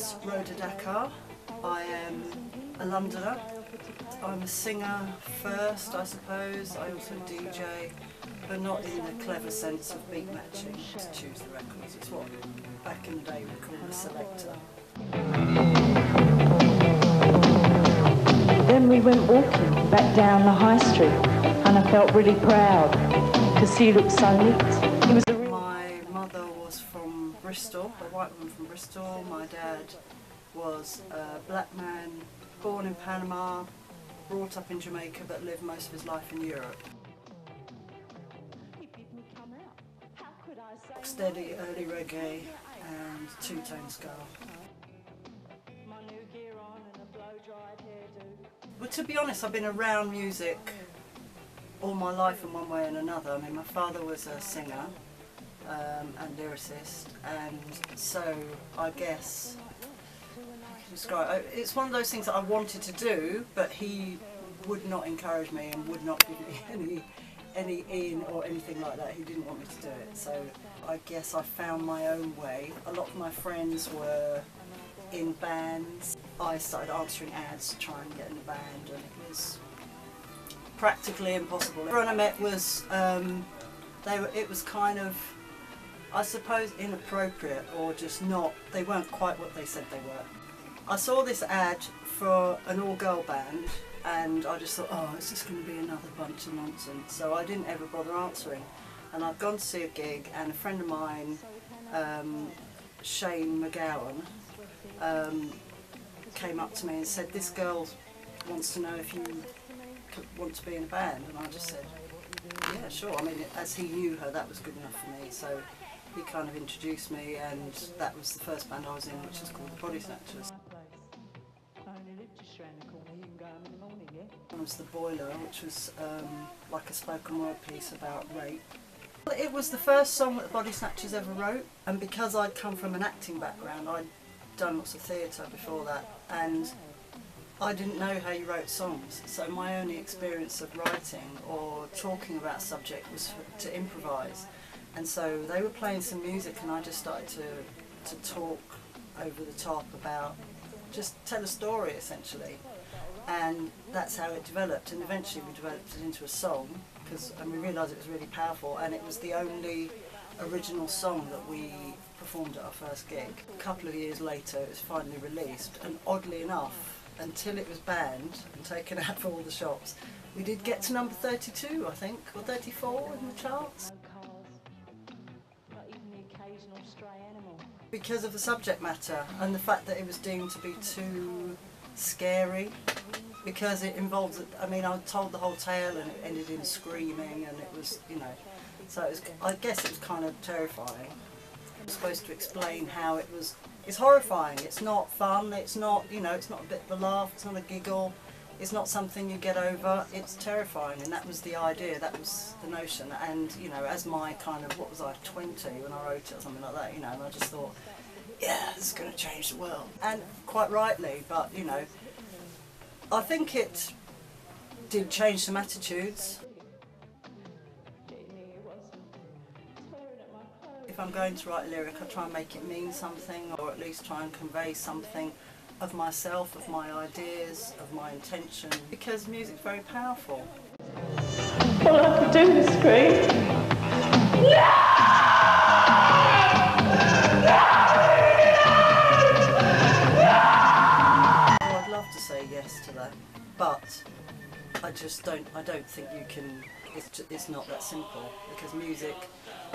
name's Rhoda Dakar. I am a Londoner. I'm a singer first, I suppose. I also DJ, but not in the clever sense of beat matching to choose the records. It's what back in the day we called a selector. Then we went walking back down the high street, and I felt really proud because he looked so neat. He was a real... My mother was from Bristol, a white woman from Bristol. My dad was a black man, born in Panama, brought up in Jamaica, but lived most of his life in Europe. Steady early reggae and two-tone ska. Well, to be honest, I've been around music all my life in one way and another. I mean, my father was a singer and lyricist, and so I guess describe. It's one of those things that I wanted to do, but he would not encourage me and would not give me any in or anything like that. He didn't want me to do it. So I guess I found my own way. A lot of my friends were in bands. I started answering ads to try and get in a band, and it was practically impossible. Everyone I met was it was kind of, I suppose, inappropriate, or just not. They weren't quite what they said they were. I saw this ad for an all-girl band, and I just thought, oh, it's just going to be another bunch of nonsense. So I didn't ever bother answering. And I'd gone to see a gig, and a friend of mine, Shane McGowan, came up to me and said, this girl wants to know if you want to be in a band. And I just said, yeah, sure. I mean, as he knew her, that was good enough for me. So he kind of introduced me, and that was the first band I was in, which is called the Body Snatchers. It was The Boiler, which was like a spoken word piece about rape. It was the first song that the Body Snatchers ever wrote, and because I'd come from an acting background, I'd done lots of theatre before that, and I didn't know how you wrote songs, so my only experience of writing or talking about a subject was to improvise. And so they were playing some music, and I just started to talk over the top about, just tell a story essentially. And that's how it developed, and eventually we developed it into a song, and we realised it was really powerful, and it was the only original song that we performed at our first gig. A couple of years later it was finally released, and oddly enough, until it was banned and taken out for all the shops, we did get to number 32, I think, or 34 in the charts. Because of the subject matter and the fact that it was deemed to be too scary, because it involved, I mean, I told the whole tale and it ended in screaming, and it was, you know, so it was, I guess it was kind of terrifying. I was supposed to explain how it was, it's horrifying, it's not fun, it's not, you know, it's not a bit of a laugh, it's not a giggle, it's not something you get over, it's terrifying, and that was the idea, that was the notion. And, you know, as my kind of, what was I, 20 when I wrote it or something like that, you know, and I just thought, yeah, this is going to change the world. And quite rightly, but, you know, I think it did change some attitudes. If I'm going to write a lyric, I try and make it mean something, or at least try and convey something of myself, of my ideas, of my intention, because music's very powerful. All I could do was scream. I'd love to say yes to that, but I don't think you can, it's not that simple, because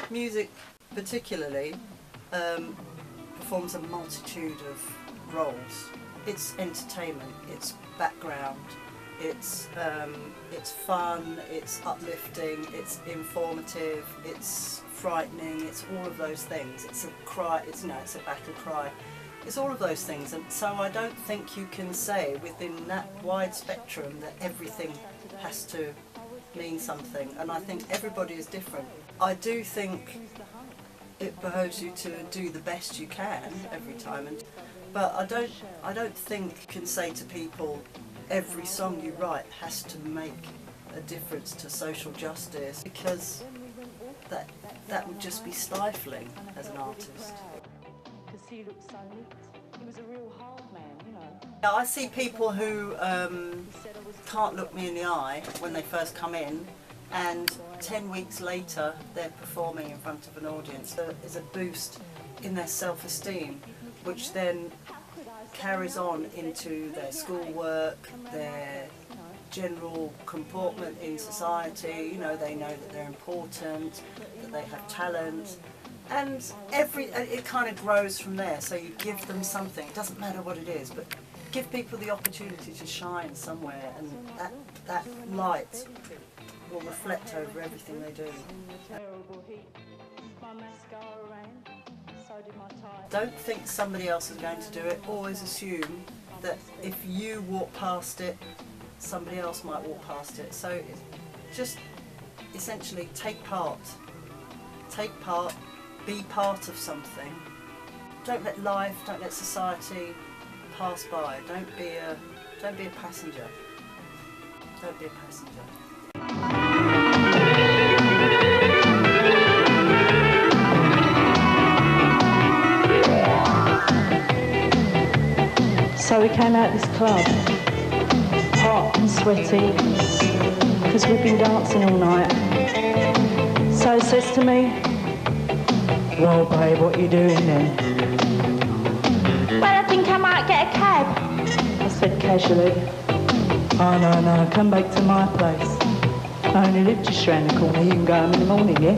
music particularly performs a multitude of roles. It's entertainment, it's background, it's fun, it's uplifting, it's informative, it's frightening, it's all of those things. It's a cry, it's a battle cry. It's all of those things, and so I don't think you can say within that wide spectrum that everything has to mean something, and I think everybody is different. I do think it behoves you to do the best you can every time, but I don't think you can say to people every song you write has to make a difference to social justice, because that would just be stifling as an artist. He looked so neat. He was a real Now, I see people who can't look me in the eye when they first come in, and 10 weeks later they're performing in front of an audience. There is a boost in their self-esteem, which then carries on into their schoolwork, their general comportment in society. You know, they know that they're important, that they have talent, and it kind of grows from there. So you give them something. It doesn't matter what it is, but give people the opportunity to shine somewhere, and that light will reflect over everything they do. Don't think somebody else is going to do it. Always assume that if you walk past it, somebody else might walk past it. So just essentially take part, be part of something. Don't let life, don't let society pass by. Don't be a passenger. Don't be a passenger. So we came out this club, hot and sweaty, because we've been dancing all night. So he says to me, "Well, babe, what are you doing then?" "Well, I think I might get a cab," I said casually. "Oh, no, come back to my place. I only live just round the corner, you can go home in the morning, yeah?"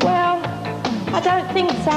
"Well, I don't think so."